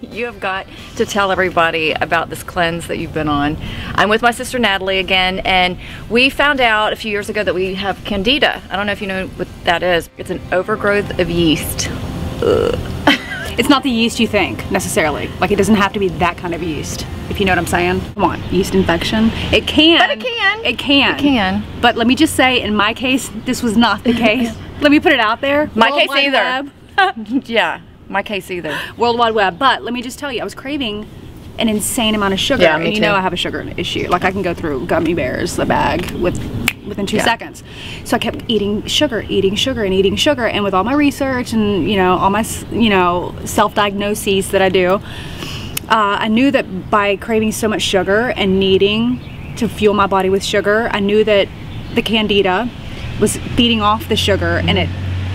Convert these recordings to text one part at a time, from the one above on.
You have got to tell everybody about this cleanse that you've been on. I'm with my sister Natalie again, and we found out a few years ago that we have Candida. I don't know if you know what that is. It's an overgrowth of yeast. Ugh. It's not the yeast you think, necessarily. Like, it doesn't have to be that kind of yeast, if you know what I'm saying. Come on, yeast infection. It can. But it can. It can. It can. But let me just say, in my case, this was not the case. Let me put it out there. My case either. Yeah, my case either. World Wide Web. But let me just tell you, I was craving an insane amount of sugar. Yeah, me and you too. know I have a sugar issue. Like, I can go through gummy bears, a bag, within 2 seconds. So I kept eating sugar, and eating sugar. And with all my research and, you know, all my, you know, self-diagnoses that I do, I knew that by craving so much sugar and needing to fuel my body with sugar, I knew that the Candida was feeding off the sugar, and it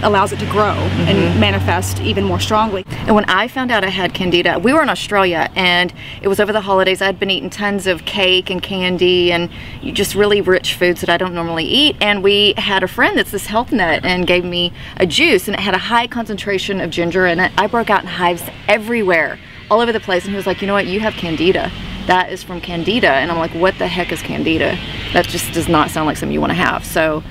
allows it to grow and manifest even more strongly. And when I found out I had Candida, we were in Australia, and it was over the holidays. I'd been eating tons of cake and candy and just really rich foods that I don't normally eat. And we had a friend that's this health nut and gave me a juice, and it had a high concentration of ginger in it. I broke out in hives everywhere, all over the place. And he was like, you know what, you have Candida. That is from Candida. And I'm like, what the heck is Candida? That just does not sound like something you want to have. So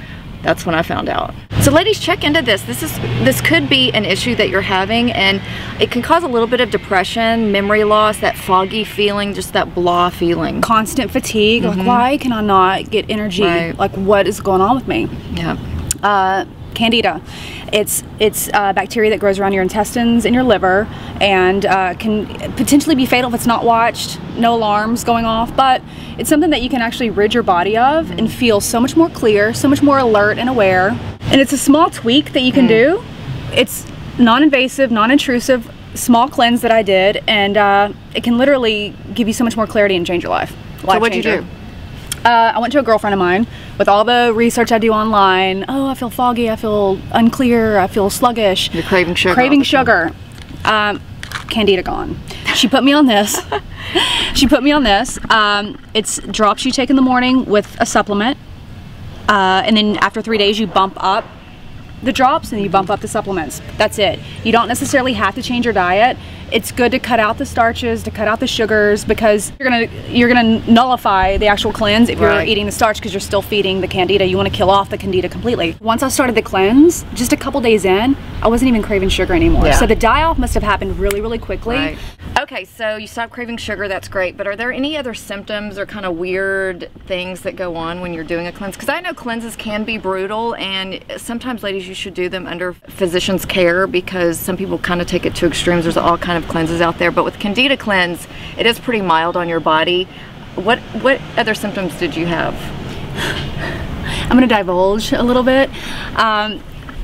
that's when I found out. So ladies, check into this. This could be an issue that you're having, and it can cause a little bit of depression, memory loss, that foggy feeling, just that blah feeling. Constant fatigue, like, why can I not get energy? Right. Like, what is going on with me? Yeah. Candida. It's bacteria that grows around your intestines and your liver, and can potentially be fatal if it's not watched. No alarms going off, but it's something that you can actually rid your body of and feel so much more clear, so much more alert and aware. And it's a small tweak that you can do. It's non-invasive, non-intrusive, small cleanse that I did, and it can literally give you so much more clarity and change your life. So what'd you do? I went to a girlfriend of mine with all the research I do online. Oh, I feel foggy, I feel unclear, I feel sluggish. You're craving sugar. Craving sugar. Candida gone. She put me on this. She put me on this. It's drops you take in the morning with a supplement. And then after 3 days you bump up the drops and you bump up the supplements. That's it. You don't necessarily have to change your diet. It's good to cut out the starches, to cut out the sugars, because you're gonna nullify the actual cleanse if you're eating the starch, because you're still feeding the Candida. You want to kill off the Candida completely. Once I started the cleanse, just a couple days in, I wasn't even craving sugar anymore. So the die-off must have happened really, really quickly. Right. Okay, so you stopped craving sugar, that's great, but are there any other symptoms or kind of weird things that go on when you're doing a cleanse? Because I know cleanses can be brutal, and sometimes, ladies, you should do them under physician's care, because some people kind of take it to extremes. There's all kind of cleanses out there, but with Candida cleanse, it is pretty mild on your body. What other symptoms did you have? I'm gonna divulge a little bit.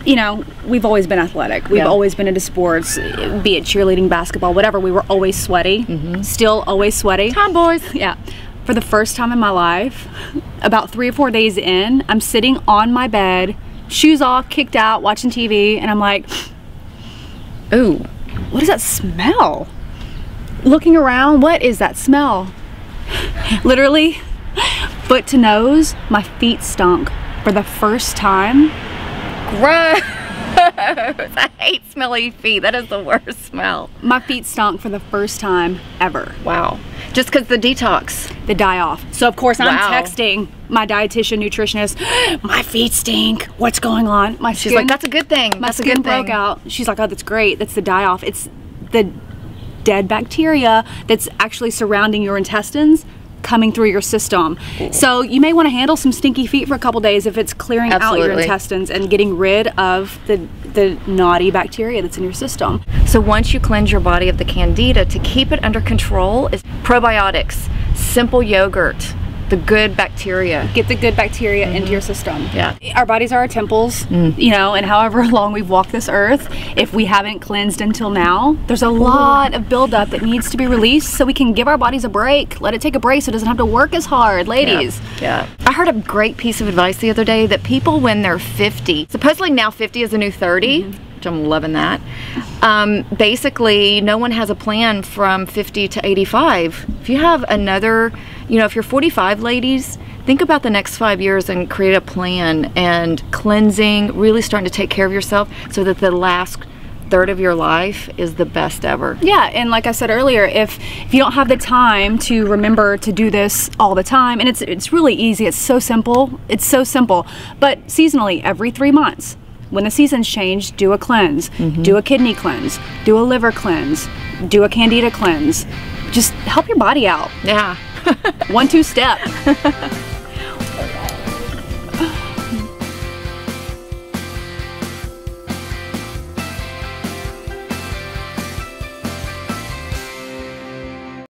You know, we've always been athletic. We've always been into sports, be it cheerleading, basketball, whatever. We were always sweaty, still always sweaty. Tomboys. Yeah. For the first time in my life, about 3 or 4 days in, I'm sitting on my bed, shoes off, kicked out, watching TV, and I'm like, ooh, what does that smell? Looking around, what is that smell? Literally, foot to nose, my feet stunk for the first time. Gross. I hate smelly feet. That is the worst smell. My feet stunk for the first time ever. Wow. Just because the detox. The die-off. So of course I'm texting my dietitian, nutritionist, my feet stink, what's going on? She's like, that's a good thing. My skin broke out. She's like, oh, that's great. That's the die-off. It's the dead bacteria that's actually surrounding your intestines coming through your system. So you may want to handle some stinky feet for a couple days if it's clearing out your intestines and getting rid of the naughty bacteria that's in your system. So once you cleanse your body of the Candida, to keep it under control is probiotics, simple yogurt, the good bacteria. Get the good bacteria into your system. Yeah. Our bodies are our temples, you know, and however long we've walked this earth, if we haven't cleansed until now, there's a lot of buildup that needs to be released so we can give our bodies a break. Let it take a break so it doesn't have to work as hard, ladies. Yeah. I heard a great piece of advice the other day that people when they're 50, supposedly now 50 is the new 30, which I'm loving that. Basically, no one has a plan from 50 to 85. If you have another, you know, if you're 45, ladies, think about the next 5 years and create a plan and cleansing, really starting to take care of yourself so that the last third of your life is the best ever. Yeah, and like I said earlier, if you don't have the time to remember to do this all the time, and it's really easy, it's so simple, but seasonally, every 3 months, when the seasons change, do a cleanse, do a kidney cleanse, do a liver cleanse, do a candida cleanse. Just help your body out. Yeah. 1-2 step.